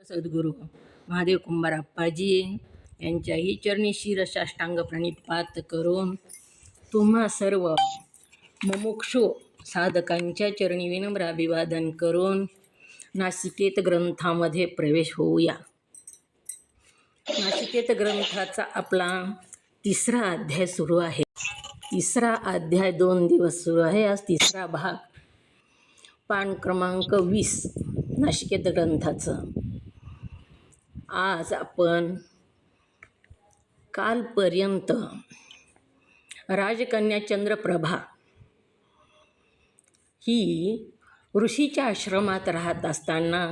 सद्गुरू महादेव कुंभारप्पाजी यांच्याही चरणी शिरसाष्टांग प्रणिपात करून तुम्हा सर्व मुमुक्षु साधकांच्या चरणी विनम्र अभिवादन करून नासिकेत ग्रंथामध्ये प्रवेश होऊया. नासिकेत ग्रंथाचा आपला 3रा अध्याय सुरू आहे. 3रा अध्याय 2 दिवस सुरू आहे. आज 3रा भाग, पान क्रमांक 20 नासिकेत ग्रंथाचं. आज आपण कालपर्यंत राजकन्या चंद्रप्रभा ही ऋषीच्या आश्रमात राहत असताना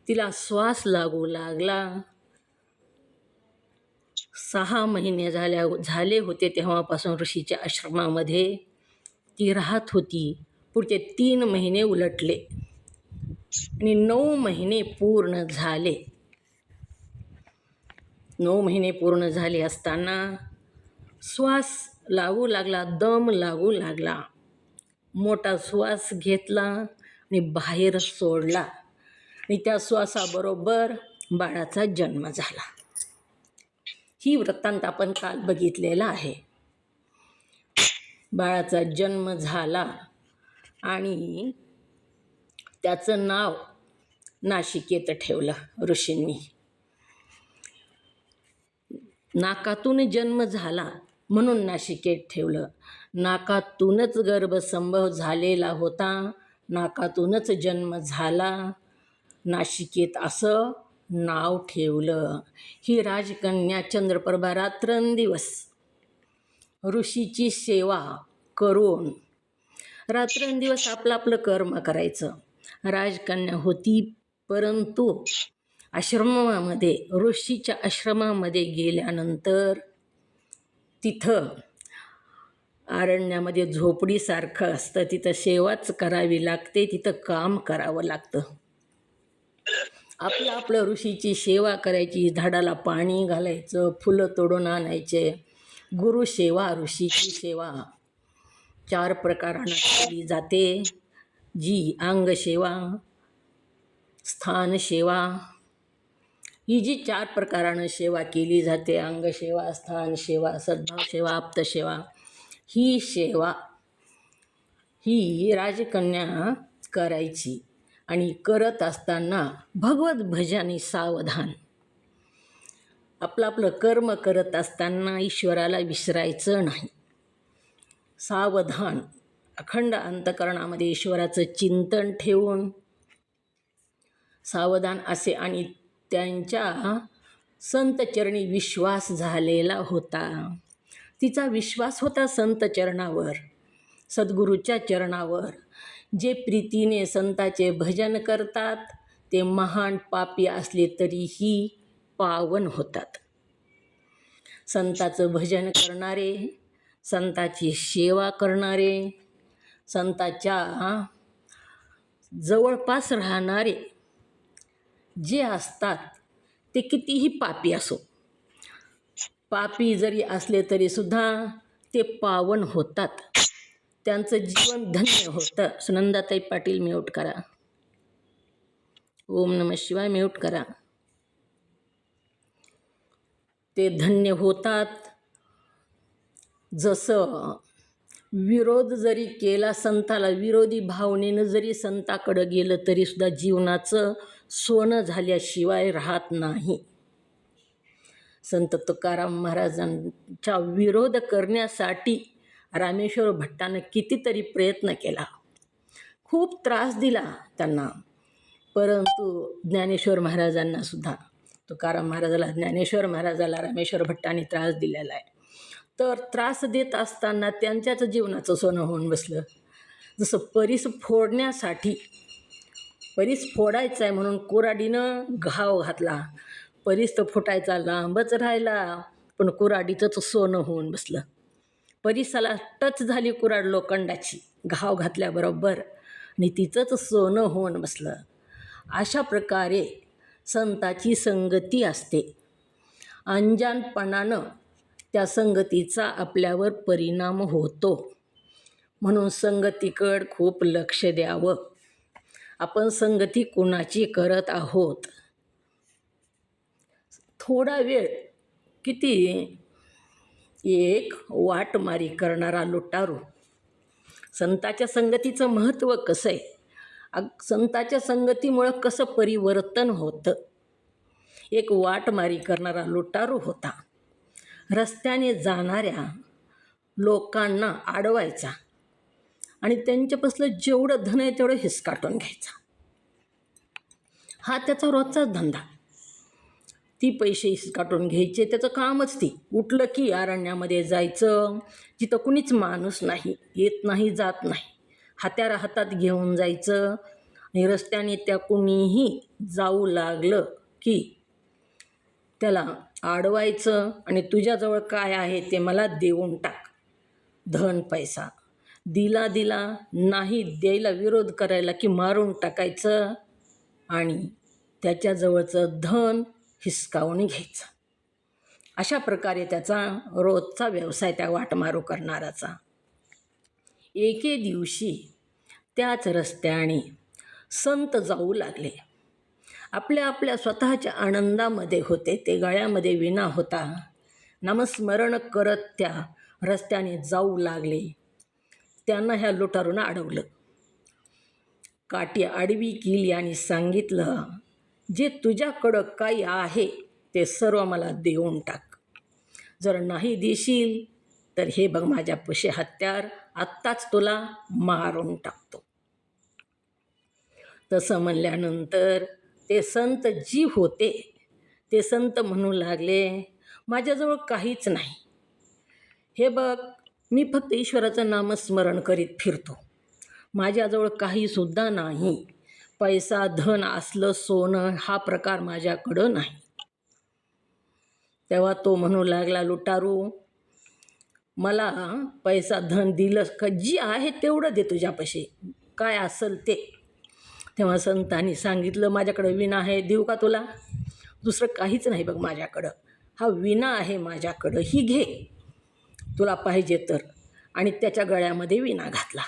तिला श्वास लागू लागला. 6 महिने झाले होते तेव्हापासून ऋषीच्या आश्रमामध्ये ती राहत होती. पुढचे 3 महिने उलटले आणि 9 महिने पूर्ण झाले. 9 महिने पूर्ण झाले असताना श्वास लागू लागला, दम लागू लागला. मोठा श्वास घेतला आणि बाहेर सोडला आणि त्या श्वासाबरोबर बाळाचा जन्म झाला. ही वृत्तांत आपण काल बघितलेला आहे. बाळाचा जन्म झाला आणि त्याचं नाव नासिकेत ठेवलं ऋषींनी. नाकातून जन्म झाला म्हणून नासिकेत ठेवलं. नाकातूनच गर्भसंभव झालेला होता, नाकातूनच जन्म झाला, नासिकेत असं नाव ठेवलं. ही राजकन्या चंद्रप्रभा रात्रंदिवस ऋषीची सेवा करून रात्रंदिवस आपलं कर्म करायचं. राजकन्या होती, परंतु आश्रमामध्ये, ऋषीच्या आश्रमामध्ये गेल्यानंतर तिथं अरण्यामध्ये झोपडीसारखं असतं, तिथं सेवाच करावी लागते, तिथं काम करावं लागतं. आपलं ऋषीची सेवा करायची, झाडाला पाणी घालायचं, फुलं तोडून आणायचे. गुरुसेवा, ऋषीची सेवा 4 प्रकारानं केली जाते. जी अंगसेवा, स्थानसेवा, ही जी 4 प्रकारानं सेवा केली जाते, अंगसेवा, स्थानसेवा, सद्भावसेवा, आप्तसेवा, ही सेवा ही राजकन्या करायची. आणि करत असताना भगवत भजनाने सावधान. आपलं कर्म करत असताना ईश्वराला विसरायचं नाही. सावधान, अखंड अंतकरणामध्ये ईश्वराचं चिंतन ठेवून सावधान असे. आणि त्यांच्या संतचरणी विश्वास झालेला होता. तिचा विश्वास होता संत चरणावर, सद्गुरूच्या चरणावर. जे प्रीतीने संताचे भजन करतात ते महान पापी असले तरीही पावन होतात. संताचं भजन करणारे, संताची सेवा करणारे, संताच्या जवळपास राहणारे जे असतात ते कितीही पापी असो, पापी जरी असले तरीसुद्धा ते पावन होतात. त्यांचं जीवन धन्य होतं. सुनंदाताई पाटील म्यूट करा. ओम नमः शिवाय म्यूट करा. ते धन्य होतात. जसं विरोध जरी केला संताला, विरोधी भावनेनं जरी संताकडं गेलं तरीसुद्धा जीवनाचं सोनं झाल्याशिवाय राहत नाही. संत तुकाराम महाराजांचा विरोध करण्यासाठी रामेश्वर भट्टानं कितीतरी प्रयत्न केला, खूप त्रास दिला त्यांना. परंतु ज्ञानेश्वर महाराजांना सुद्धा, तुकाराम महाराजाला, ज्ञानेश्वर महाराजाला रामेश्वर भट्टाने त्रास दिलेला आहे. तर त्रास देत असताना त्यांच्याच जीवनाचं सोनं होऊन बसलं. जसं परीस फोडण्यासाठी, परीस फोडायचा आहे म्हणून कुऱ्हाडीनं घाव घातला. परीस तर फुटायचा लांबच राहिला, पण कुऱ्हाडीचंच सोनं होऊन बसलं. परीसाला टच झाली कुऱ्हाड लोखंडाची घाव घातल्याबरोबर आणि तिचंच सोनं होऊन बसलं. अशा प्रकारे संताची संगती असते. अंजानपणानं त्या संगतीचा आपल्यावर परिणाम होतो. म्हणून संगतीकडं खूप लक्ष द्यावं. आपण संगती कोणाची करत आहोत. थोडा वेळ किती एक वाटमारी करणारा लुटारू. संताच्या संगतीचं महत्त्व कसं आहे, संताच्या संगतीमुळं कसं परिवर्तन होतं. एक वाटमारी करणारा लुटारू होता. रस्त्याने जाणाऱ्या लोकांना अडवायचा आणि त्यांच्यापासलं जेवढं धन आहे तेवढं हिसकाटून घ्यायचा. हा त्याचा रोजचाच धंदा. ती पैसे हिसकाटून घ्यायचे, त्याचं कामच ती. उठलं की अरण्यामध्ये जायचं, जिथं कुणीच माणूस नाही, येत नाही जात नाही, हत्यार हातात घेऊन जायचं आणि रस्त्याने त्या कुणीही जाऊ लागलं की त्याला अडवायचं आणि तुझ्याजवळ काय आहे ते मला देऊन टाक. धन पैसा दिला नाही द्यायला विरोध करायला की मारून टाकायचं आणि त्याच्याजवळचं धन हिसकावून घ्यायचं. अशा प्रकारे त्याचा रोजचा व्यवसाय त्या वाटमारू करणाराचा. एके दिवशी त्याच रस्त्याने संत जाऊ लागले. आपल्या स्वतःच्या आनंदामध्ये होते. ते गळ्यामध्ये विणा होता. नामस्मरण करत त्या रस्त्याने जाऊ लागले. त्यांना ह्या लुटारूनं अडवलं. काठी आडवी केली आणि सांगितलं, जे तुझ्याकडं काही आहे ते सर्व मला देऊन टाक. जर नाही देशील तर हे बघ माझ्यापाशी हत्यार, आत्ताच तुला मारून टाकतो. तसं म्हणल्यानंतर ते संत जी होते ते संत म्हणू लागले, माझ्याजवळ काहीच नाही. हे बघ, मी फक्त ईश्वराचं नामस्मरण करीत फिरतो. माझ्याजवळ काहीसुद्धा नाही. पैसा धन असलं सोनं हा प्रकार माझ्याकडं नाही. तेव्हा तो म्हणू लागला, लुटारू, मला पैसा धन दिलंस का? जी आहे तेवढं दे तुझ्यापाशी, काय असेल ते. तेव्हा संतांनी सांगितलं, माझ्याकडं विणा आहे, देऊ का तुला? दुसरं काहीच नाही बघ माझ्याकडं, हा विणा आहे माझ्याकडं, ही घे तुला पाहिजे तर. आणि त्याच्या गळ्यामध्ये विणा घातला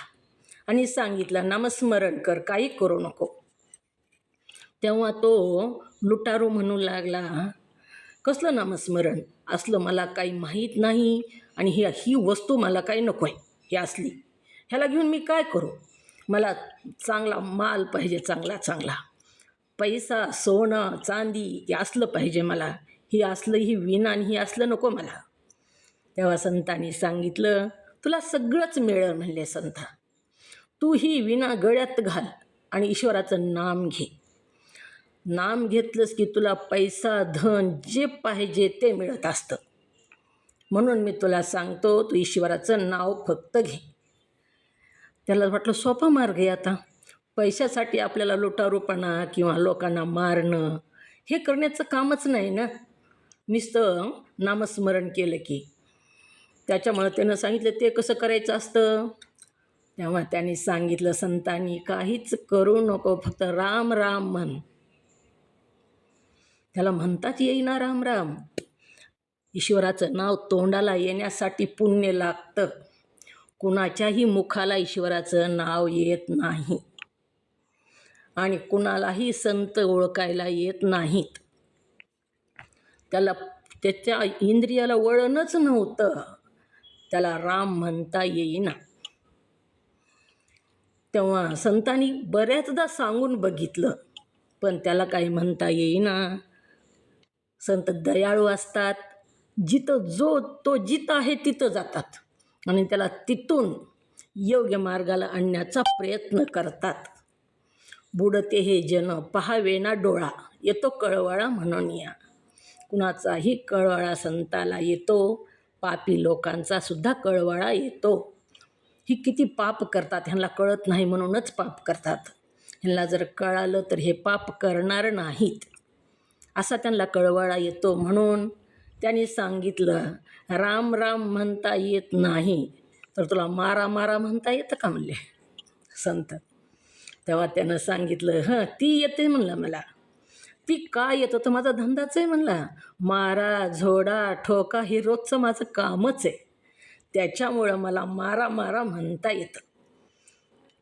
आणि सांगितलं, नामस्मरण कर, काही करू नको. तेव्हा तो लुटारू म्हणू लागला, कसलं नामस्मरण? असलं मला काही माहीत नाही आणि ही वस्तू मला काही नको आहे. ही असली ह्याला घेऊन मी काय करू? मला चांगला माल पाहिजे, चांगला पैसा, सोनं, चांदी हे असलं पाहिजे मला. ही विणा आणि ही असलं नको मला. तेव्हा संतांनी सांगितलं, तुला सगळंच मिळेल म्हणले संत. तू ही विणा गळ्यात घाल आणि ईश्वराचं नाम घे. नाम घेतलंस की तुला पैसा धन जे पाहिजे ते मिळत असतं. म्हणून मी तुला सांगतो, तू ईश्वराचं नाव फक्त घे. त्याला वाटलं सोपा मार्ग आहे आता. पैशासाठी आपल्याला लुटारूपणा किंवा लोकांना मारणं हे करण्याचं कामच नाही ना. नुसतं नामस्मरण केलं की. त्याच्यामुळे त्यानं सांगितलं ते कसं करायचं असतं. तेव्हा त्यांनी सांगितलं संतांनी, काहीच करू नको, फक्त राम राम म्हण. त्याला म्हणताच येईना राम राम. ईश्वराचं नाव तोंडाला येण्यासाठी पुण्य लागतं. कुणाच्याही मुखाला ईश्वराचं नाव येत नाही आणि कुणालाही संत ओळखायला येत नाहीत. त्याच्या इंद्रियाला वळणच नव्हतं, त्याला राम म्हणता येईना. तेव्हा संतांनी बऱ्याचदा सांगून बघितलं पण त्याला काही म्हणता येईना. संत दयाळू असतात. तो जिथं आहे तिथं जातात आणि त्याला तिथून योग्य मार्गाला आणण्याचा प्रयत्न करतात. बुडते हे जन पहावे ना डोळा, येतो कळवळा म्हणून या. कुणाचाही कळवळा संताला येतो. पापी लोकांचा सुद्धा कळवळा येतो. ही किती पाप करतात, ह्यांना कळत नाही म्हणूनच पाप करतात. ह्यांना जर कळालं तर हे पाप करणार नाहीत, असा त्यांना कळवळा येतो. म्हणून त्यांनी सांगितलं, राम राम म्हणता येत नाही तर तुला मारा मारा म्हणता येतं का म्हणले संत. तेव्हा त्यानं सांगितलं, ती येते म्हणलं मला. ती काय येतं तर माझा धंदाच आहे म्हणला. मारा झोडा ठोका हे रोजचं माझं कामच आहे. त्याच्यामुळं मला मारा मारा म्हणता येतं.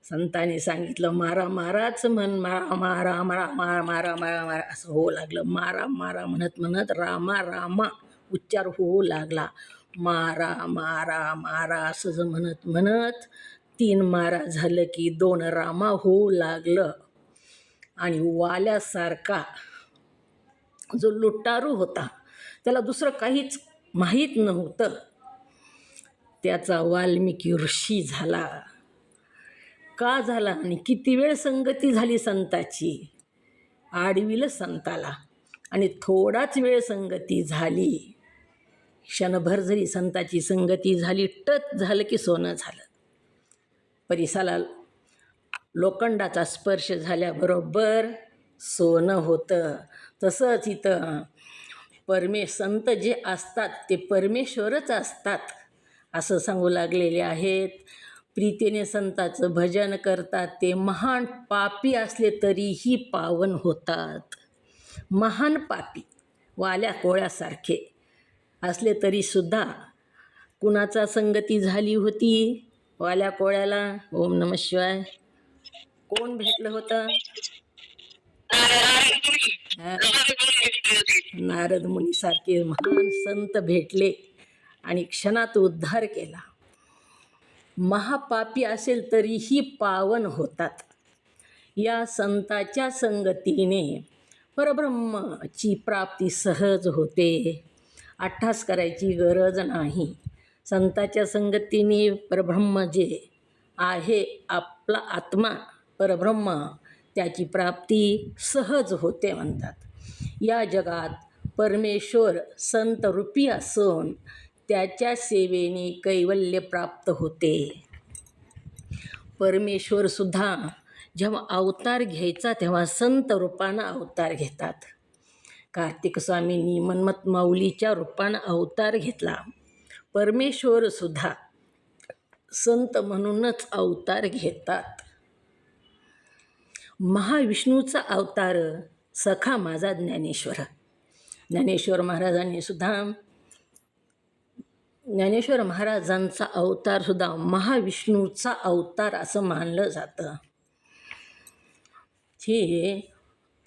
संतांनी सांगितलं मारा माराच म्हण, मारा मारा मारा मारा मारा मारा मारा असं होऊ लागलं. मारा मारा म्हणत म्हणत रामा रामा उच्चार होऊ लागला. मारा मारा मारा असं जर म्हणत म्हणत 3 मारा झालं की 2 रामा होऊ लागलं. आणि वाल्यासारखा जो लुटारू होता, त्याला दुसरं काहीच माहीत नव्हतं, त्याचा वाल्मिकी ऋषी झाला. का झाला आणि किती वेळ संगती झाली संताची, आडविलं संताला. आणि थोडाच वेळ संगती झाली, क्षणभर जरी संताची संगती झाली, टच झालं की सोनं झालं. परिसाला लोखंडाचा स्पर्श झाल्याबरोबर सोनं होतं. तसंच इथं संत जे असतात ते परमेश्वरच असतात असं सांगू लागलेले आहेत. प्रीतीने संताचं भजन करतात ते महान पापी असले तरीही पावन होतात. महान पापी वाल्या कोळ्यासारखे असले तरीसुद्धा कुणाचा संगती झाली होती वाल्या कोळ्याला? ओम नमः शिवाय. कोण भेटलं होतं? नारद मुनीसारखे महान संत भेटले आणि क्षणात उद्धार केला. महापापी असेल तरीही पावन होतात. या संताच्या संगतीने परब्रह्माची प्राप्ती सहज होते. अट्टास करायची गरज नाही. संताच्या संगतीने परब्रह्म जे आहे आपला आत्मा परब्रह्म त्याची प्राप्ती सहज होते म्हणतात. या जगात परमेश्वर संतरूपी असून त्याच्या सेवेने कैवल्य प्राप्त होते. परमेश्वरसुद्धा जेव्हा अवतार घ्यायचा तेव्हा संत रूपानं अवतार घेतात. कार्तिक स्वामींनी मन्मथ माऊलीच्या रूपानं अवतार घेतला. परमेश्वरसुद्धा संत म्हणूनच अवतार घेतात. महाविष्णूचा अवतार सखा माझा ज्ञानेश्वर. ज्ञानेश्वर महाराजांचा अवतारसुद्धा महाविष्णूचा अवतार असं मानलं जातं.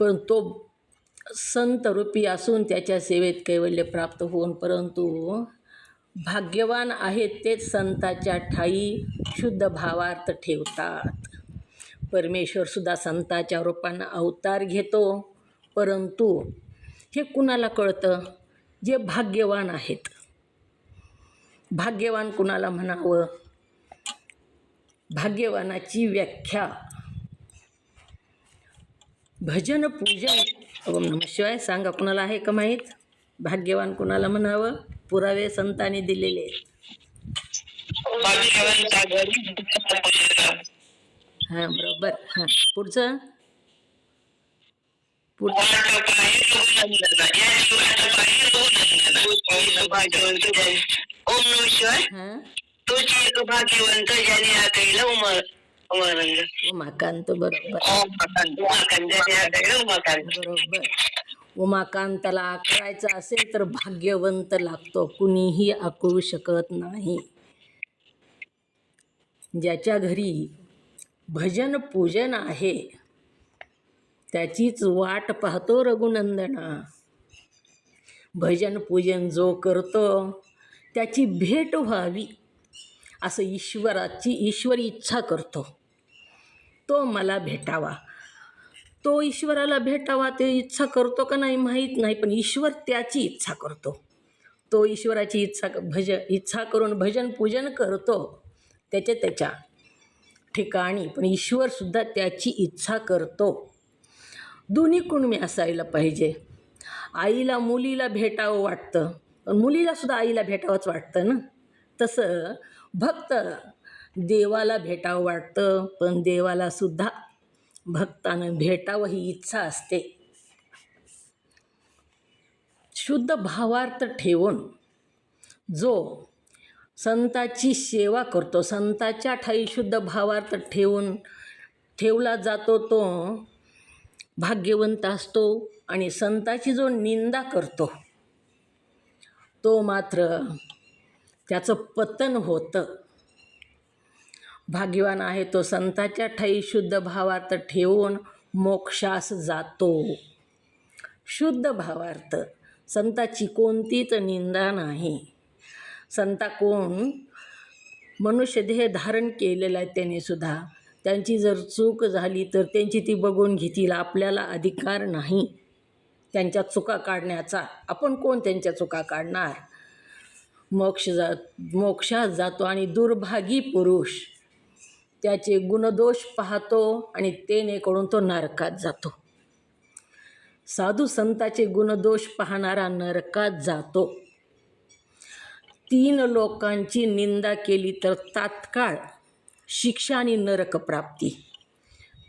पण तो संतरूपी असून त्याच्या सेवेत कैवल्य प्राप्त होऊन परंतु भाग्यवान आहेत तेच संताच्या ठाई शुद्ध भावार्थ ठेवतात. परमेश्वरसुद्धा संताच्या रूपानं अवतार घेतो, परंतु हे कुणाला कळतं? जे भाग्यवान आहेत. भाग्यवान कुणाला म्हणावं? भाग्यवानाची व्याख्या भजन पूजन. ओम नमः शिवाय. सांगा कुणाला आहे का माहीत? भाग्यवान कुणाला म्हणावं? पुरावे संतांनी दिलेले आहेत. हां बरोबर. हां पुढचं उमाकांत. बरोबर बरोबर. उमाकांताला आकळायचं असेल तर भाग्यवंत लागतो, कुणीही आकळू शकत नाही. ज्याच्या घरी भजन पूजन आहे त्याचीच वाट पाहतो रघुनंदना. भजन पूजन जो करतो त्याची भेट व्हावी असं ईश्वरी इच्छा करतो. तो मला भेटावा, तो ईश्वराला भेटावा ते इच्छा करतो का नाही माहीत नाही, पण ईश्वर त्याची इच्छा करतो. तो ईश्वराची इच्छा करून भजन पूजन करतो त्याच्या ठिकाणी, पण ईश्वरसुद्धा त्याची इच्छा करतो. दोन्ही कुणबी असायला पाहिजे. आईला मुलीला भेटावं वाटतं, पण मुलीलासुद्धा आईला भेटावंच वाटतं ना. तसं भक्त देवाला भेटावं वाटतं, पण देवालासुद्धा भक्तानं भेटावं ही इच्छा असते. शुद्ध भावार्थ ठेवून जो संताची सेवा करतो, संताच्या ठाई शुद्ध भावार्थ ठेवला जातो तो भाग्यवंत असतो. आणि संताची जो निंदा करतो तो मात्र त्याचं पतन होतं. भाग्यवान आहे तो संताच्या ठाई शुद्ध भावार्थ ठेवून मोक्षास जातो. शुद्ध भावार्थ, संताची कोणतीच निंदा नाही. संता कोण? मनुष्य देह धारण केलेला आहे त्याने सुद्धा. त्यांची जर चूक झाली तर त्यांची ती बघून घेतील. आपल्याला अधिकार नाही त्यांच्या चुका काढण्याचा. आपण कोण त्यांच्या चुका काढणार? मोक्षात जातो आणि दुर्भागी पुरुष त्याचे गुणदोष पाहतो आणि तेनेकडून तो नरकात जातो. साधू संताचे गुणदोष पाहणारा नरकात जातो. 3 लोकांची निंदा केली तर तात्काळ शिक्षा आणि नरक प्राप्ती.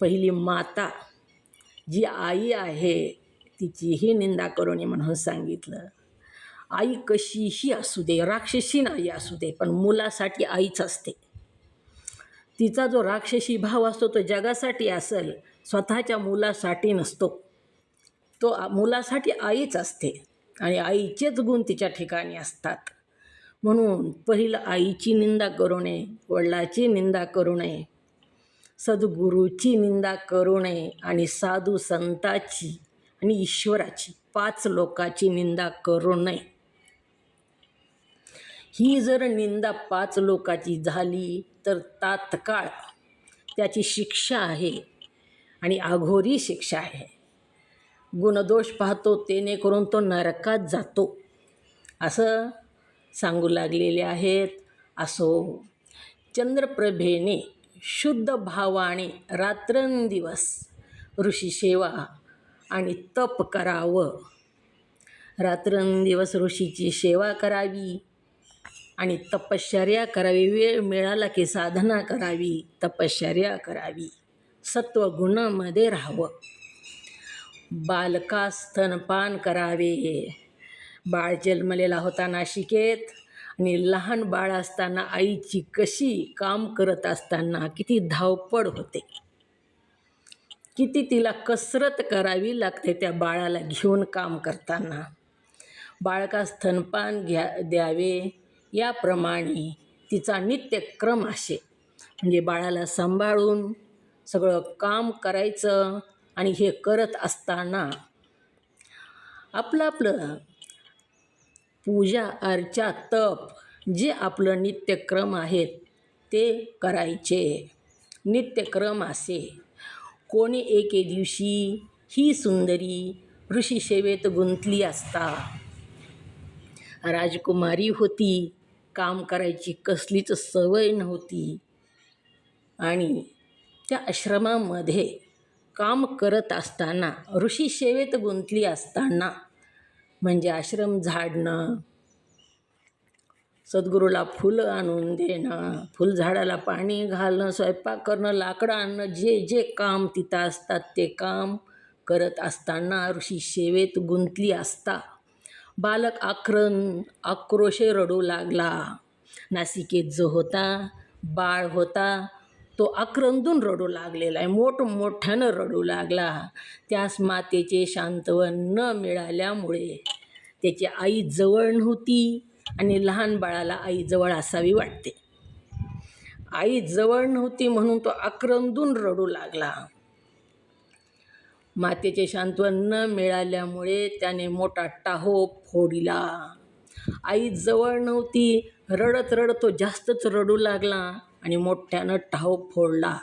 पहिली माता, जी आई आहे, तिचीही निंदा करू नये म्हणून सांगितलं. आई कशीही असू दे, राक्षसी आई असू दे, पण मुलासाठी आईच असते. तिचा जो राक्षसी भाव असतो तो जगासाठी असेल, स्वतःच्या मुलासाठी नसतो. तो मुलासाठी आईच असते आणि आईचेच गुण तिच्या ठिकाणी असतात. म्हणून पहिलं आईची निंदा करू नये, वडिलाची निंदा करू नये, सद्गुरूची निंदा करू नये आणि साधू संताची आणि ईश्वराची 5 लोकाची निंदा करू नये. ही जर निंदा 5 लोकाची झाली तर तात्काळ त्याची शिक्षा आहे आणि अघोरी शिक्षा आहे. गुणदोष पाहतो तेने करून तो नरकात जातो असं सांगू लागलेले आहेत. असो, चंद्रप्रभेने शुद्ध भावाने रात्रंदिवस ऋषी सेवा आणि तप करावं. रात्रंदिवस ऋषीची सेवा करावी आणि तपश्चर्या करावी. वेळ मिळाला की साधना करावी, तपश्चर्या करावी, सत्वगुणामध्ये राहावं. बालकास स्तनपान करावे. बाळ जन्मलेला होता नाशिकेत आणि लहान बाळ असताना आईची कशी काम करत असताना किती धावपळ होते, किती तिला कसरत करावी लागते त्या बाळाला घेऊन काम करताना. बाळकास स्तनपान द्यावे याप्रमाणे तिचा नित्यक्रम असे. म्हणजे बाळाला सांभाळून सगळं काम करायचं आणि हे करत असताना आपलं पूजा अर्चा तप जे आपलं नित्यक्रम आहेत ते करायचे. नित्यक्रम असे. कोणी एके दिवशी ही सुंदरी ऋषी सेवेत गुंतली असता. राजकुमारी होती, काम करायची कसलीच सवय नव्हती आणि त्या आश्रमामध्ये काम करत असताना, ऋषी सेवेत गुंतली असताना, म्हणजे आश्रम झाडणं, सद्गुरूला फुलं आणून देणं, फुलझाडाला पाणी घालणं, स्वयंपाक करणं, लाकडं आणणं, जे जे काम तिथं असतात ते काम करत असताना ऋषी सेवेत गुंतली असता बालक आक्रोशे रडू लागला. नासिकेत जो होता बाळ होता तो आक्रंदून रडू लागलेला आहे, मोठमोठ्यानं रडू लागला. त्यास मातेचे शांतवन न मिळाल्यामुळे त्याची आई जवळ नव्हती आणि लहान बाळाला आई जवळ असावी वाटते. आई जवळ नव्हती म्हणून तो आक्रंदून रडू लागला. मातेचे शांतवन न मिळाल्यामुळे त्याने मोठा टाहो फोडला. आई जवळ नव्हती, रडत रडत तो जास्तच रडू लागला आणि मोठ्यानं टाहो फोडला.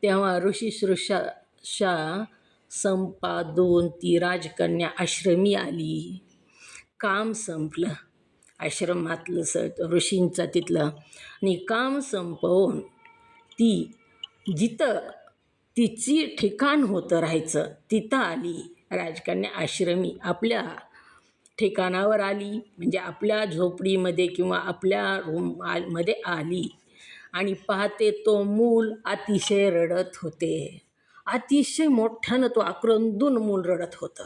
तेव्हा ऋषीशृषा संपादून ती राजकन्या आश्रमी आली. काम संपलं आश्रमातलं ऋषींचं तिथलं आणि काम संपवून ती जिथं तिची ठिकाण होतं राहायचं तिथं आली. राजकन्या आश्रमी आपल्या ठिकाणावर आली, म्हणजे आपल्या झोपडीमध्ये किंवा आपल्या रूममध्ये आली आणि पाहते तो मूल अतिशय रडत होते. अतिशय मोठ्यानं तो आक्रंदून मूल रडत होतं.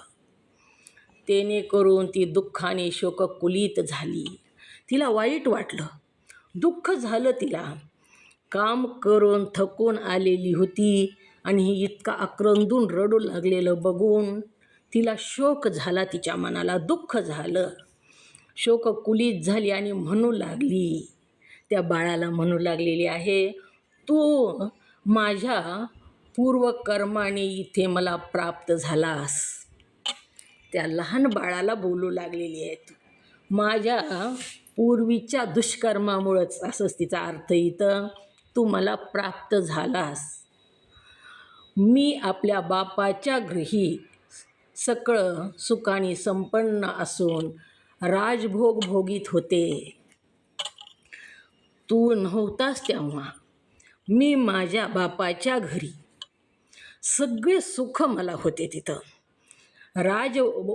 तेने करून ती दुःखाने शोककुलित झाली. तिला वाईट वाटलं, दुःख झालं तिला. काम करून थकून आलेली होती आणि इतका आक्रंदून रडू लागलेलं बघून तिला शोक झाला, तिच्या मनाला दुःख झालं. शोककुलित झाली आणि म्हणू लागली, त्या बाळाला म्हणू लागलेली आहे, तू माझ्या पूर्वकर्माने इथे मला प्राप्त झालास. त्या लहान बाळाला बोलू लागलेली आहे तू. माझ्या पूर्वीच्या दुष्कर्मामुळंच, असंच तिचा अर्थ इथं, तू मला प्राप्त झालास. मी आपल्या बापाच्या गृही सगळं सुखाने संपन्न असून राजभोग भोगीत होते. तू नव्हतास तेव्हा मी माझ्या बापाच्या घरी सगळे सुख मला होते. तिथं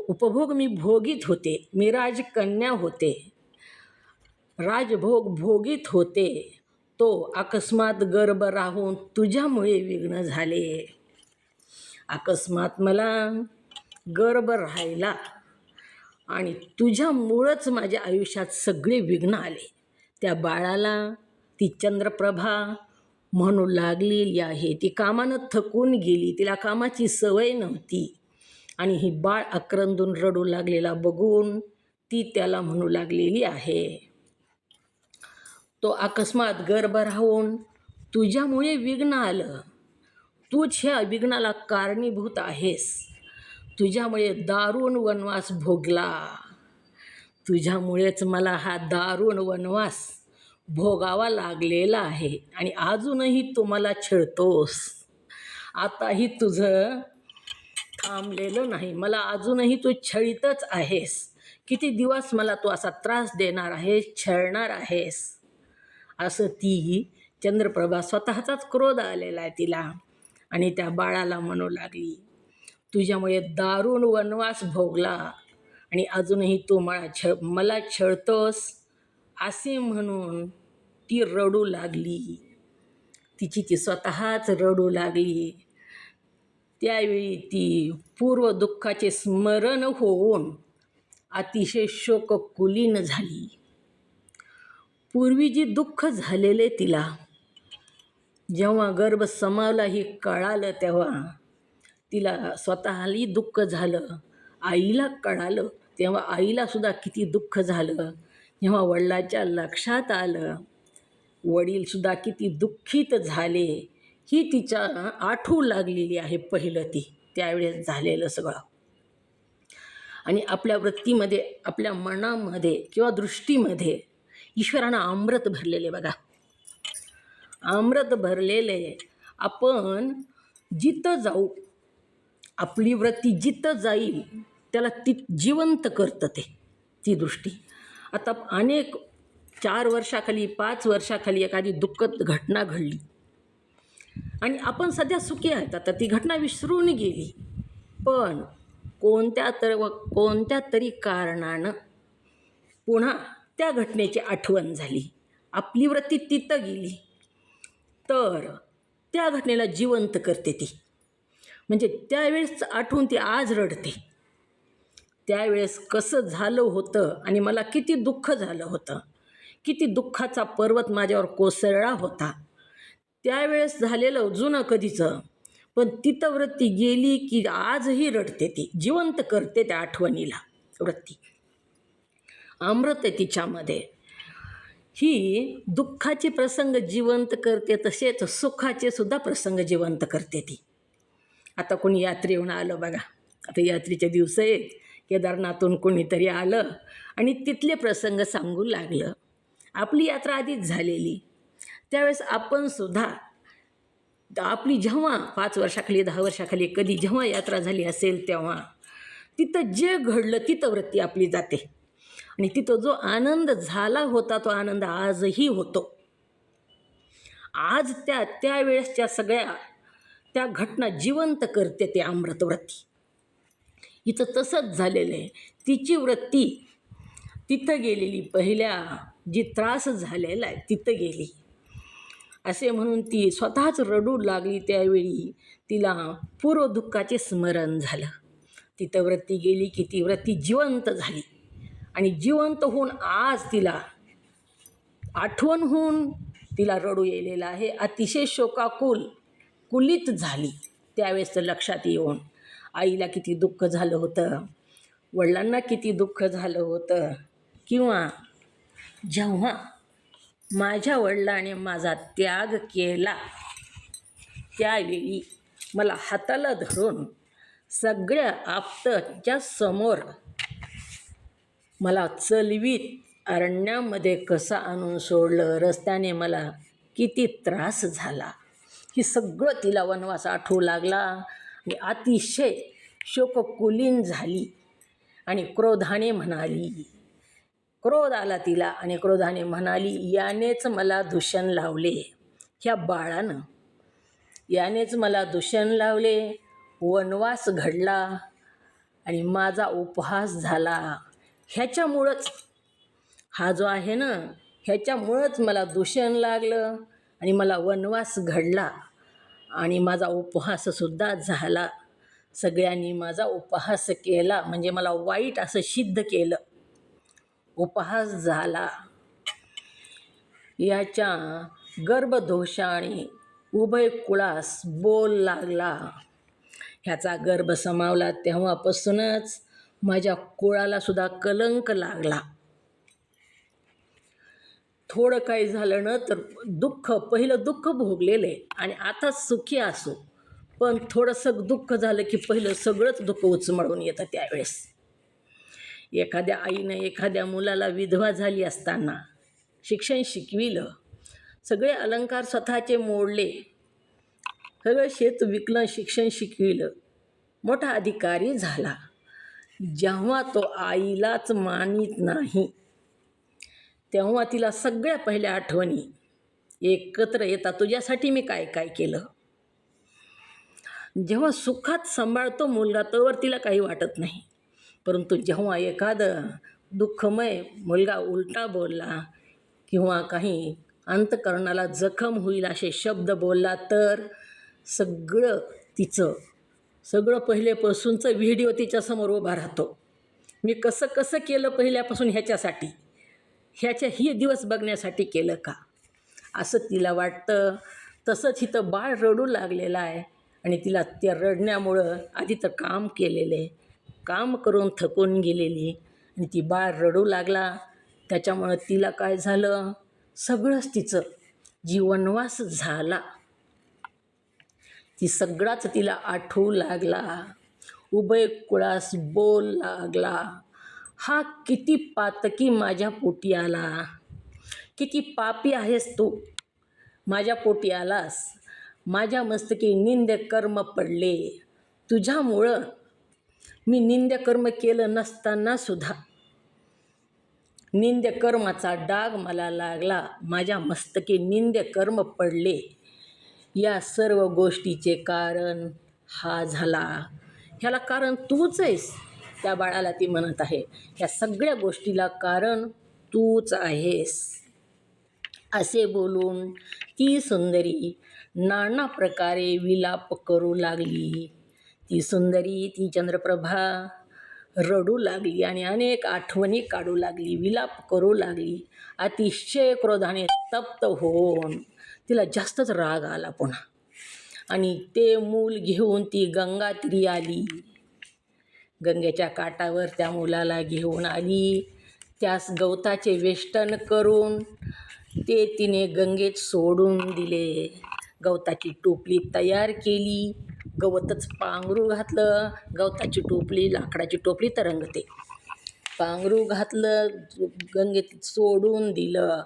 उपभोग मी भोगीत होते. मी राजकन्या होते, राजभोग भोगीत होते. तो अकस्मात गर्भ राहून तुझ्यामुळे विघ्न झाले. अकस्मात मला गर्भ राहिला आणि तुझ्यामुळंच माझ्या आयुष्यात सगळे विघ्न आले. त्या बाळाला ती चंद्रप्रभा म्हणू लागलेली आहे. ती कामानं थकून गेली, तिला कामाची सवय नव्हती आणि ही बाळ आक्रंदून रडू लागलेला बघून ती त्याला म्हणू लागलेली आहे, तो अकस्मात गर्भ राहून तुझ्यामुळे विघ्न आलं. तूच ह्या विघ्नाला कारणीभूत आहेस. तुझ्यामुळे दारुण वनवास भोगला. तुझ्यामुळेच मला हा दारुण वनवास भोगावा लागलेला आहे आणि अजूनही तू मला छळतोस. आताही तुझं थांबलेलं नाही. मला अजूनही तू छळीतच आहेस. किती दिवस मला तू असा त्रास देणार आहेस, छळणार आहेस. असं ती चंद्रप्रभा, स्वतःचाच क्रोध आलेला आहे तिला, आणि त्या बाळाला म्हणू लागली, तुझ्यामुळे दारुण वनवास भोगला आणि अजूनही तू मला छळतोस. असे म्हणून ती रडू लागली. तिची ती स्वतःच रडू लागली. त्यावेळी ती पूर्व दुःखाचे स्मरण होऊन अतिशय शोककुलीन झाली. पूर्वी जी दुःख झालेले तिला, जेव्हा गर्भ समावला हे कळालं तेव्हा तिला स्वतःलाही दुःख झालं. आईला कळालं तेव्हा आईलासुद्धा किती दुःख झालं. जेव्हा वडिलाच्या लक्षात आलं, वडीलसुद्धा किती दुःखित झाले. ही तिच्या आठवू लागलेली आहे पहिलं ती त्यावेळेस झालेलं सगळं. आणि आपल्या वृत्तीमध्ये, आपल्या मनामध्ये किंवा दृष्टीमध्ये ईश्वरानं अमृत भरलेले बघा, अमृत भरलेले. आपण जिथं जाऊ, आपली वृत्ती जिथं जाईल त्याला जिवंत करतं ती दृष्टी. आता अनेक 4 वर्षाखाली 5 वर्षाखाली एखादी दुःखद घटना घडली आणि आपण सध्या सुखी आहेत. आता ती घटना विसरून गेली, पण कोणत्या तरी कारणानं पुन्हा त्या घटनेची आठवण झाली, आपली वृत्ती तिथं गेली, तर त्या घटनेला जिवंत करते ती. म्हणजे त्यावेळेस आठवून ती आज रडते. त्यावेळेस कसं झालं होतं आणि मला किती दुःख झालं होतं, किती दुःखाचा पर्वत माझ्यावर कोसळला होता. त्यावेळेस झालेलं जुनं कधीचं, पण तिथं वृत्ती गेली की आजही रडते ती, जिवंत करते त्या आठवणीला वृत्ती. अमृत आहे तिच्यामध्ये. ही दुःखाचे प्रसंग जिवंत करते, तसेच सुखाचे सुद्धा प्रसंग जिवंत करते ती. आता कोणी यात्रेहून आलं बघा, आता यात्रेचे दिवस आहेत, केदारनाथून कोणीतरी आलं आणि तिथले प्रसंग सांगू लागलं. आपली यात्रा आधीच झालेली, त्यावेळेस आपण सुद्धा आपली जेव्हा 5 वर्षाखाली 10 वर्षाखाली कधी जेव्हा यात्रा झाली असेल तेव्हा तिथं जे घडलं तिथं वृत्ती आपली जाते आणि तिथं जो आनंद झाला होता तो आनंद आजही होतो. आज त्यावेळेसच्या सगळ्या त्या घटना जिवंत करते ते अमृतवृत्ती. इथं तसंच झालेलं आहे. तिची वृत्ती तिथं गेलेली, पहिल्या जी त्रास झालेला आहे तिथं गेली. असे म्हणून ती स्वतःच रडू लागली. त्यावेळी तिला पूर्व दुःखाचे स्मरण झालं. तिथं वृत्ती गेली की ती वृत्ती जिवंत झाली आणि जिवंत होऊन आज तिला आठवण होऊन तिला रडू येलेलं आहे. अतिशय कुलित झाली. त्यावेळेस लक्षात येऊन आईला किती दुःख झालं होतं, वडिलांना किती दुःख झालं होतं, किंवा जेव्हा माझ्या वडिलांनी माझा त्याग केला त्यावेळी मला हाताला धरून सगळ्या आप्तच्या समोर मला चलवीत अरण्यामध्ये कसं आणून सोडलं, रस्त्याने मला किती त्रास झाला, ही सगळं तिला वनवास आठवू लागला आणि अतिशय शोककुलीन झाली आणि क्रोधाने म्हणाली, क्रोध आला तिला आणि क्रोधाने म्हणाली, यानेच मला दूषण लावले, ह्या बाळानं यानेच मला दूषण लावले, वनवास घडला आणि माझा उपहास झाला, ह्याच्यामुळंच हा जो आहे ना, ह्याच्यामुळंच मला दूषण लागलं आणि मला वनवास घडला आणि माझा उपहाससुद्धा झाला. सगळ्यांनी माझा उपहास केला, म्हणजे मला वाईट असं सिद्ध केलं, उपहास झाला. याच्या गर्भदोषाने उभय कुळास बोल लागला. ह्याचा गर्भ समावला तेव्हापासूनच माझ्या कुळाला सुद्धा कलंक लागला. थोडं काही झालं ना तर दुःख, पहिलं दुःख भोगलेलं आहे आणि आता सुखी असो, पण थोडंसं दुःख झालं की पहिलं सगळंच दुःख उचमळून येतं. त्यावेळेस एखाद्या आईनं एखाद्या मुलाला विधवा झाली असताना शिक्षण शिकविलं, सगळे अलंकार स्वतःचे मोडले, सगळं शेत विकलं, शिक्षण शिकविलं, मोठा अधिकारी झाला. जेव्हा तो आईलाच मानित नाही तेव्हा तिला सगळ्या पहिल्या आठवणी एकत्र येतात, तुझ्यासाठी मी काय काय केलं. जेव्हा सुखात सांभाळतो मुलगा तोवर तिला काही वाटत नाही, परंतु जेव्हा एखादं दुःखमय मुलगा उलटा बोलला किंवा काही अंतकरणाला जखम होईल असे शब्द बोलला तर सगळं तिचं सगळं पहिलेपासूनचं व्हिडिओ तिच्यासमोर उभा राहतो. मी कसं कसं केलं पहिल्यापासून ह्याच्यासाठी, ही दिवस बघण्यासाठी केलं का, असं तिला वाटतं. तसंच इथं बाळ रडू लागलेलं आहे आणि तिला त्या रडण्यामुळं आधी तर काम केलेले, काम करून थकून गेलेली आणि ती बाळ रडू लागला. त्याच्यामुळं तिला काय झालं, सगळंच तिचं जीवनवास झाला, ती सगळाच तिला आठवू लागला. उभय कुळास बोल लागला, हा किती पातकी माझ्या पोटी आला, किती पापी आहेस तू, माझ्या पोटी आलास, माझ्या मस्तकी निंद्य कर्म पडले, तुझ्यामुळं मी निंद्य कर्म केलं नसताना सुद्धा निंद्य कर्माचा डाग मला लागला, माझ्या मस्तकी निंद्य कर्म पडले. या सर्व गोष्टीचे कारण हा झाला, ह्याला कारण तूच आहेस. त्या बाळाला ती म्हणत आहे, या सगळ्या गोष्टीला कारण तूच आहेस. असे बोलून ती सुंदरी नाना प्रकारे विलाप करू लागली. ती सुंदरी, ती चंद्रप्रभा रडू लागली आणि अनेक आठवणी काढू लागली, विलाप करू लागली. अतिशय क्रोधाने तप्त होऊन तिला जास्तच राग आला पुन्हा आणि ते मूल घेऊन ती गंगातीरी आली. गंगेच्या काठावर त्या मुलाला घेऊन आली. त्यास गवताचे वेष्टन करून ते तिने गंगेत सोडून दिले. गवताची टोपली तयार केली, गवतच पांघरू घातलं. गवताची टोपली, लाकडाची टोपली तरंगते, पांघरू घातलं, गंगेत सोडून दिलं.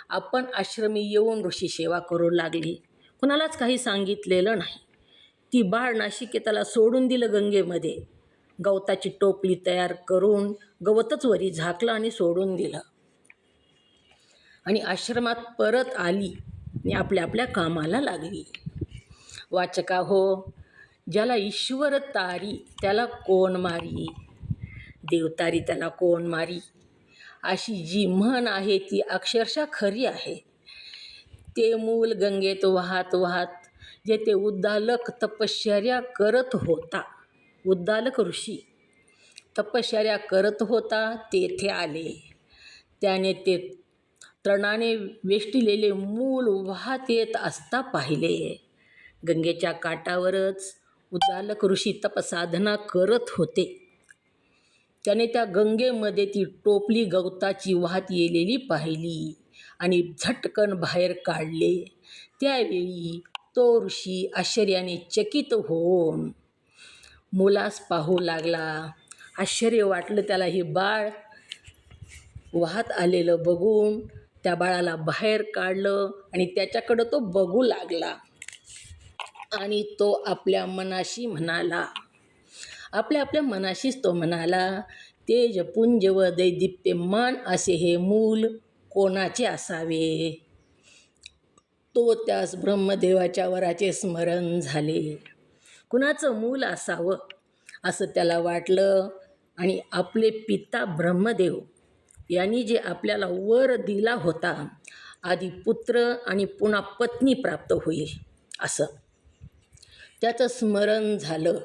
आपण आश्रमी येऊन ऋषी सेवा करू लागली, कुणालाच काही सांगितलेलं नाही. ती बाळ नाशिकेताला सोडून दिलं गंगेमध्ये, गवताची टोपली तयार करून गवतच वरी झाकलं आणि सोडून दिलं आणि आश्रमात परत आली आणि आपल्या आपल्या कामाला लागली. वाचका हो, ज्याला ईश्वर तारी त्याला कोण मारी, देवतारी त्याला कोण मारी, अशी जी म्हण आहे ती अक्षरशः खरी आहे. ते मूल गंगेत वाहत वाहत जेथे उद्दालक तपश्चर्या करत होता, उद्दालक ऋषी तपश्चर्या करत होता, तेथे आले. त्याने ते तृणाने वेष्टिलेले मूल वाहत येत असता पाहिले. गंगेच्या काठावरच उद्दालक ऋषी तपसाधना करत होते. त्याने त्या गंगेमध्ये ती टोपली गवताची वाहत येलेली पाहिली. आणि झटकन बाहेर काढले. त्यावेळी तो ऋषी आश्चर्याने चकित होऊन मुलास पाहू लागला. आश्चर्य वाटलं त्याला. हे बाळ वाहत आलेलं बघून त्या बाळाला बाहेर काढलं आणि त्याच्याकडं तो बघू लागला. आणि तो आपल्या मनाशीच तो म्हणाला, तेजपुंज व दैदिप्यमान असे हे मूल कोणाचे असावे? तो त्यास ब्रह्मदेवाच्या वराचे स्मरण झाले. कुणाचं मूल असावं असं त्याला वाटलं. आणि आपले पिता ब्रह्मदेव यांनी जे आपल्याला वर दिला होता, आधी पुत्र आणि पुन्हा पत्नी प्राप्त होईल असं त्याचं स्मरण झालं.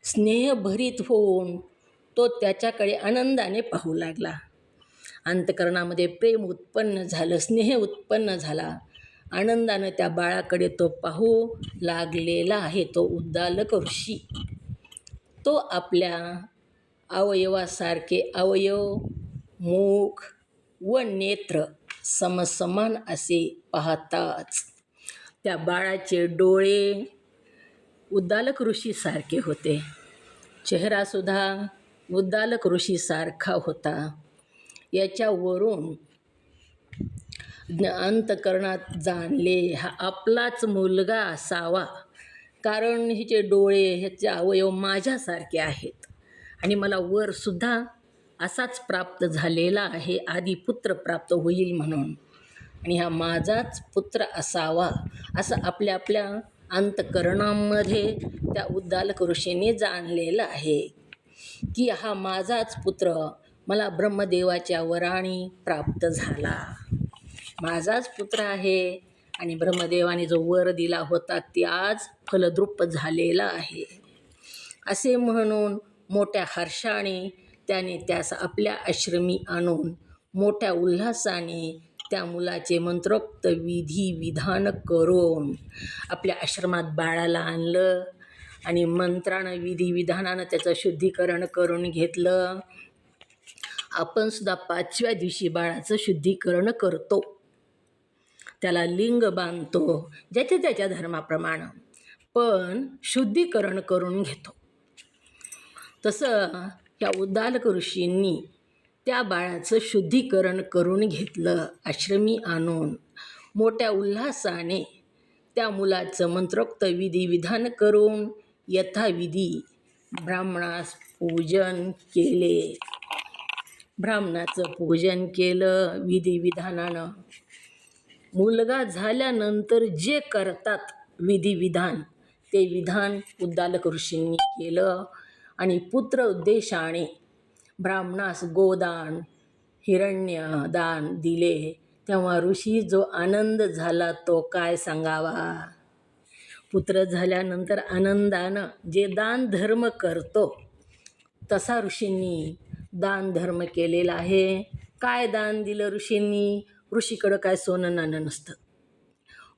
स्नेहभरीत होऊन तो त्याच्याकडे आनंदाने पाहू लागला. अंतःकरणामध्ये प्रेम उत्पन्न झालं, स्नेह उत्पन्न झाला. आनंदानं त्या बाळाकडे तो पाहू लागलेला आहे. तो उद्दालक ऋषी तो आपल्या अवयवासारखे अवयव, मुख व नेत्र समसमान असे पाहताच त्या बाळाचे डोळे उद्दालक ऋषीसारखे होते. चेहरासुद्धा उद्दालक ऋषीसारखा होता. याच्यावरून अंतःकरणात जाणले हा आपलाच मुलगा असावा, कारण ह्याचे डोळे, ह्याचे अवयव माझ्यासारखे आहेत आणि मला वरसुद्धा असाच प्राप्त झालेला आहे, आधी पुत्र प्राप्त होईल म्हणून, आणि हा माझाच पुत्र असावा असं आपल्या आपल्या अंतःकरणामध्ये त्या उद्दालक ऋषीने जाणलेलं आहे की हा माझाच पुत्र मला ब्रह्मदेवाच्या वराने प्राप्त झाला. माझाच पुत्र आहे आणि ब्रह्मदेवाने जो वर दिला होता ते आज फलद्रूप झालेला आहे असे म्हणून मोठ्या हर्षाने त्याने त्यास आपल्या आश्रमी आणून मोठ्या उल्हासाने त्या मुलाचे मंत्रोक्त विधी विधान करून आपल्या आश्रमात बाळाला आणलं आणि मंत्रानं विधी विधानानं त्याचं शुद्धीकरण करून घेतलं. आपण सुद्धा 5व्या दिवशी बाळाचं शुद्धीकरण करतो, त्याला लिंग बांधतो ज्याच्या त्याच्या धर्माप्रमाणे, पण शुद्धीकरण करून घेतो. तसं या उद्दालक ऋषींनी त्या बाळाचं शुद्धीकरण करून घेतलं. आश्रमी आणून मोठ्या उल्हासाने त्या मुलाचं मंत्रोक्त विधी विधान करून यथाविधी ब्राह्मणास पूजन केले. ब्राह्मणाचं पूजन केलं विधी विधानानं. मुलगा झाल्यानंतर जे करतात विधी विधान ते विधान उद्दालक ऋषींनी केलं आणि पुत्र उद्देशाने ब्राह्मणास गोदान हिरण्यदान दिले. तेव्हा ऋषी जो आनंद झाला तो काय सांगावा. पुत्र झाल्यानंतर आनंदानं जे दान धर्म करतो तसा ऋषींनी दान धर्म केलेला आहे. काय दान दिलं ऋषींनी? ऋषीकडं काय सोनं नाणं नसतं.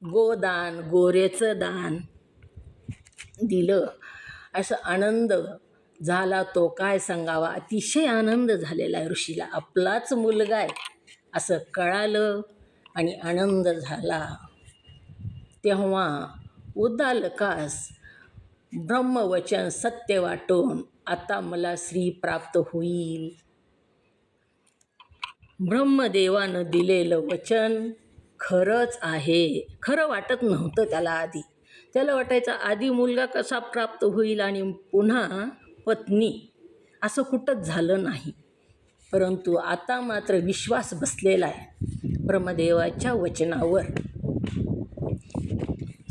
गोदान, गोरेचं दान दिलं. असं आनंद झाला तो काय सांगावा. अतिशय आनंद झालेला आहे ऋषीला. आपलाच मुलगा आहे असं कळालं आणि आनंद झाला. तेव्हा उद्दालकास ब्रह्मवचन सत्य वाटून आता मला श्री प्राप्त होईल. ब्रह्मदेवानं दिलेलं वचन खरंच आहे. खरं वाटत नव्हतं त्याला आधी. त्याला वाटायचं आधी मुलगा कसा प्राप्त होईल आणि पुन्हा पत्नी, असं कुठंच झालं नाही. परंतु आता मात्र विश्वास बसलेला आहे ब्रह्मदेवाच्या वचनावर.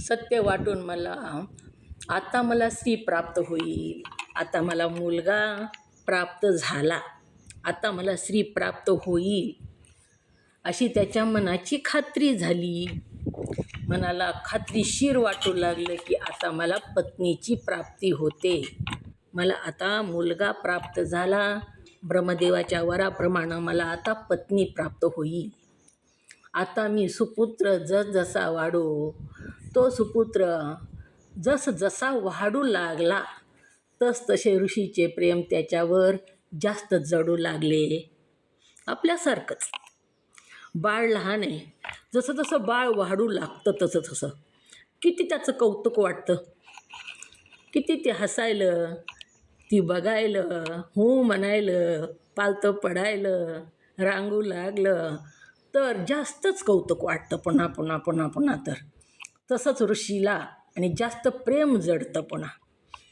सत्य वाटून आता मला स्त्री प्राप्त होईल. आता मला मुलगा प्राप्त झाला, आता मला स्त्री प्राप्त होईल अशी त्याच्या मनाची खात्री झाली. मनाला खात्रीशीर वाटू लागलं की आता मला पत्नीची प्राप्ती होते. मला आता मुलगा प्राप्त झाला. ब्रह्मदेवाच्या वराप्रमाणे मला आता पत्नी प्राप्त होईल. आता मी सुपुत्र जसा वाढू, तो सुपुत्र जसा वाढू लागला तसे ऋषीचे प्रेम त्याच्यावर जास्त जडू लागले. आपल्यासारखंच बाळ लहान आहे, जसं जसं बाळ वाढू लागतं तसं तसं किती त्याचं कौतुक वाटतं, किती ते हसायलं, ती बघायलं, हो म्हणायलं, पालतं पडायलं, रांगू लागलं तर जास्तच कौतुक वाटतं पुन्हा पुन्हा पुन्हा पुन्हा. तर तसंच ऋषीला आणि जास्त प्रेम जडतं पुन्हा,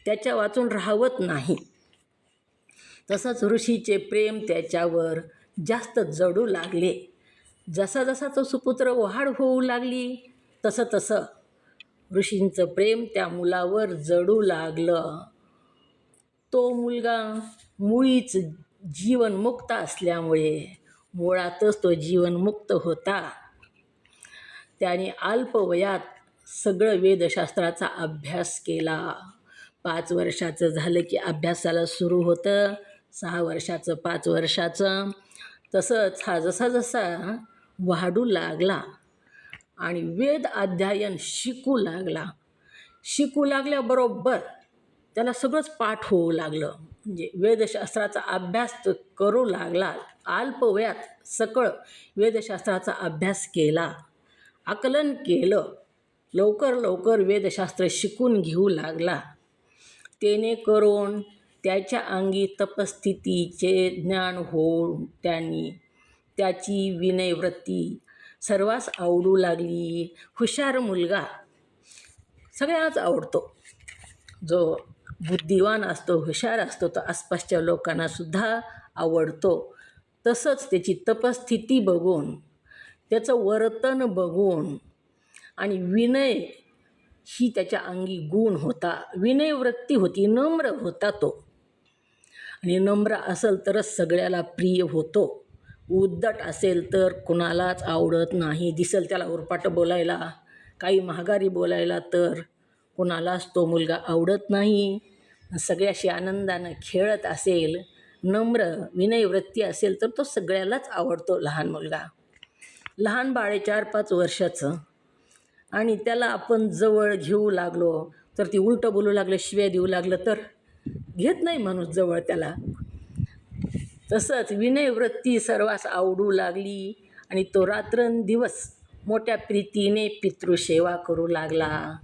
त्याच्या वाचून राहवत नाही. तसंच ऋषीचे प्रेम त्याच्यावर जास्त जडू लागले. जसा जसा तो सुपुत्र वाढ होऊ लागली तसं तसं ऋषींचं प्रेम त्या मुलावर जडू लागलं. तो मुलगा मुळीच जीवनमुक्त असल्यामुळे, मुळातच तो जीवनमुक्त होता. त्याने अल्पवयात सगळं वेदशास्त्राचा अभ्यास केला. 5 वर्षाचं झालं की अभ्यासाला सुरू होतं, 6 वर्षाचं, 5 वर्षाचं. तसंच हा जसा जसा वाढू लागला आणि वेद अध्ययन शिकू लागल्याबरोबर त्याला सगळंच पाठ होऊ लागलं. म्हणजे वेदशास्त्राचा अभ्यास तो करू लागला. अल्पवयात सकळ वेदशास्त्राचा अभ्यास केला, आकलन केलं, लवकर लवकर वेदशास्त्र शिकून घेऊ लागला. तेने करून त्याच्या अंगी तपस्थितीचे ज्ञान होऊन त्याची विनयवृत्ती सर्वांस आवडू लागली. हुशार मुलगा सगळ्याच आवडतो. जो बुद्धिवान असतो, हुशार असतो, तो आसपासच्या लोकांनासुद्धा आवडतो. तसंच त्याची तपस्थिती बघून, त्याचं वर्तन बघून आणि विनय ही त्याच्या अंगी गुण होता, विनयवृत्ती होती, नम्र होता तो. आणि नम्र असेल तरच सगळ्याला प्रिय होतो. उद्धट असेल तर कुणालाच आवडत नाही. दिसेल त्याला उरपाट बोलायला, काही महागारी बोलायला तर कुणालाच तो मुलगा आवडत नाही. सगळ्याशी आनंदानं खेळत असेल, नम्र विनयवृत्ती असेल तर तो सगळ्यालाच आवडतो. लहान मुलगा, लहान बाळ आहे 4-5 वर्षाचं, आणि त्याला आपण जवळ घेऊ लागलो तर ती उलटं बोलू लागलं, शिव्या देऊ लागलं तर घेत नाही माणूस जवळ त्याला. तसंच विनयवृत्ती सर्वांस आवडू लागली आणि तो रात्रंदिवस मोठ्या प्रीतीने पितृसेवा करू लागला.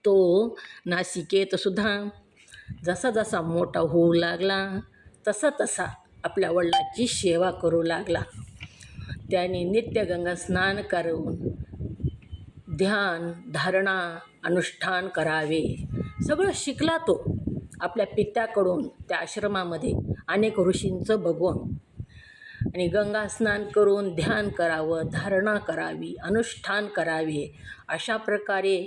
तो नासिकेतसुद्धा जसा जसा मोठा होऊ लागला तसा तसा आपल्या वडिलांची सेवा करू लागला. त्याने नित्य गंगा स्नान करून ध्यान, धारणा, अनुष्ठान करावे सगळं शिकला तो आपल्या पित्याकडून. त्या आश्रमामध्ये अनेक ऋषींचं बघून, आणि गंगा स्नान करून ध्यान करावं, धारणा करावी, अनुष्ठान करावे, अशा प्रकारे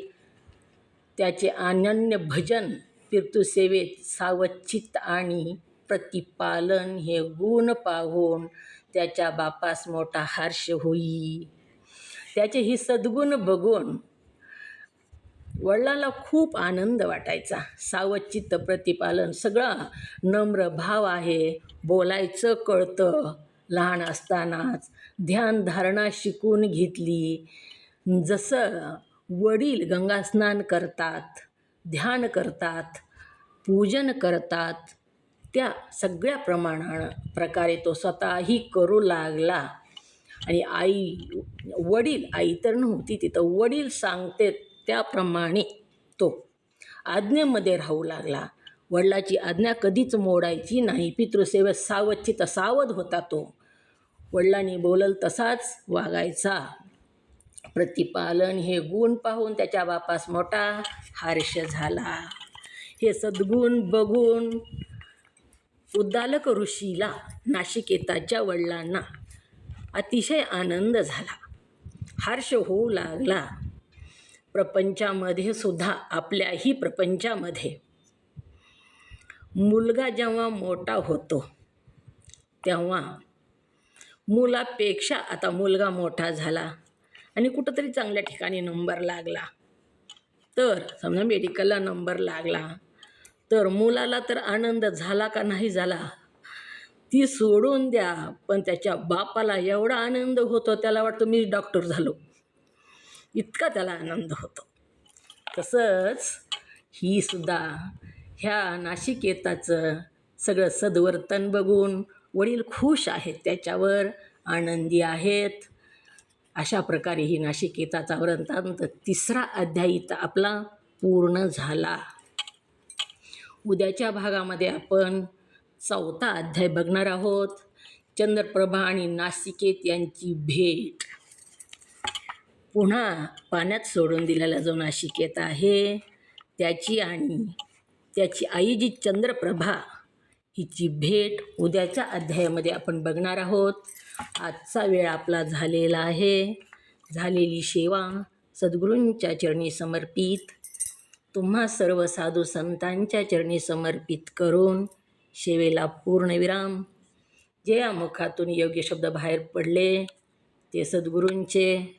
त्याचे अनन्य भजन, पितृसेवेत सावचित्त आणि प्रतिपालन हे गुण पाहून त्याच्या बापास मोठा हर्ष होई. त्याचे ही सद्गुण बघून वडिलांना खूप आनंद वाटायचा. सावचित्त, प्रतिपालन, सगळा नम्र भाव आहे, बोलायचं कळतं. लहान असतानाच ध्यानधारणा शिकून घेतली. जसं वडील गंगा स्नान करतात, ध्यान करतात, पूजन करतात, त्या सगळ्या प्रकारे तो स्वतःही करू लागला. आणि आई तर नव्हती तिथं, वडील सांगते त्याप्रमाणे तो आज्ञेमध्ये राहू लागला. वडिलाची आज्ञा कधीच मोडायची नाही. पितृसेवेत सावचित्त, सावध होता तो. वडिलांनी बोलल तसाच वागायचा. प्रतिपालन हे गुण पाहून त्याच्या बापास मोठा हर्ष झाला. हे सद्गुण बघून उद्दालक ऋषीला, नाशिकेताच्या वडिलांना अतिशय आनंद झाला, हर्ष होऊ लागला. प्रपंचामध्ये सुद्धा, आपल्याही प्रपंचामध्ये मुलगा जेव्हा मोठा होतो तेव्हा मुलापेक्षा, आता मुलगा मोठा झाला आणि कुठंतरी चांगल्या ठिकाणी नंबर लागला, तर समजा मेडिकलला नंबर लागला, तर मुलाला तर आनंद झाला का नाही झाला ती सोडून द्या, पण त्याच्या बापाला एवढा आनंद होतो, त्याला वाटतं मी डॉक्टर झालो, इतका त्याला आनंद होतो. तसंच ही सुद्धा ह्या नाशिकेताचं सगळं सद्वर्तन बघून वडील खुश आहेत त्याच्यावर आनंदी आहेत. अशा प्रकारे ही नाशिकेताचा वृत्तांत 3रा अध्याय इथं आपला पूर्ण झाला. उद्याच्या भागामध्ये आपण 4था अध्याय बघणार आहोत. चंद्रप्रभा आणि नासिकेत यांची भेट. पुन्हा पाण्यात सोडून दिलेला जो नाशिकेत आहे त्याची आणि त्याची आई जी चंद्रप्रभा हिची भेट उद्याच्या अध्यायामध्ये आपण बघणार आहोत. आजचा वेळ आपला झालेला आहे. झालेली सेवा सद्गुरूंच्या चरणी समर्पित, तुम्हा सर्व साधू संतांच्या चरणी समर्पित करून सेवेला पूर्णविराम. जे या मुखातून योग्य शब्द बाहेर पडले ते सद्गुरूंचे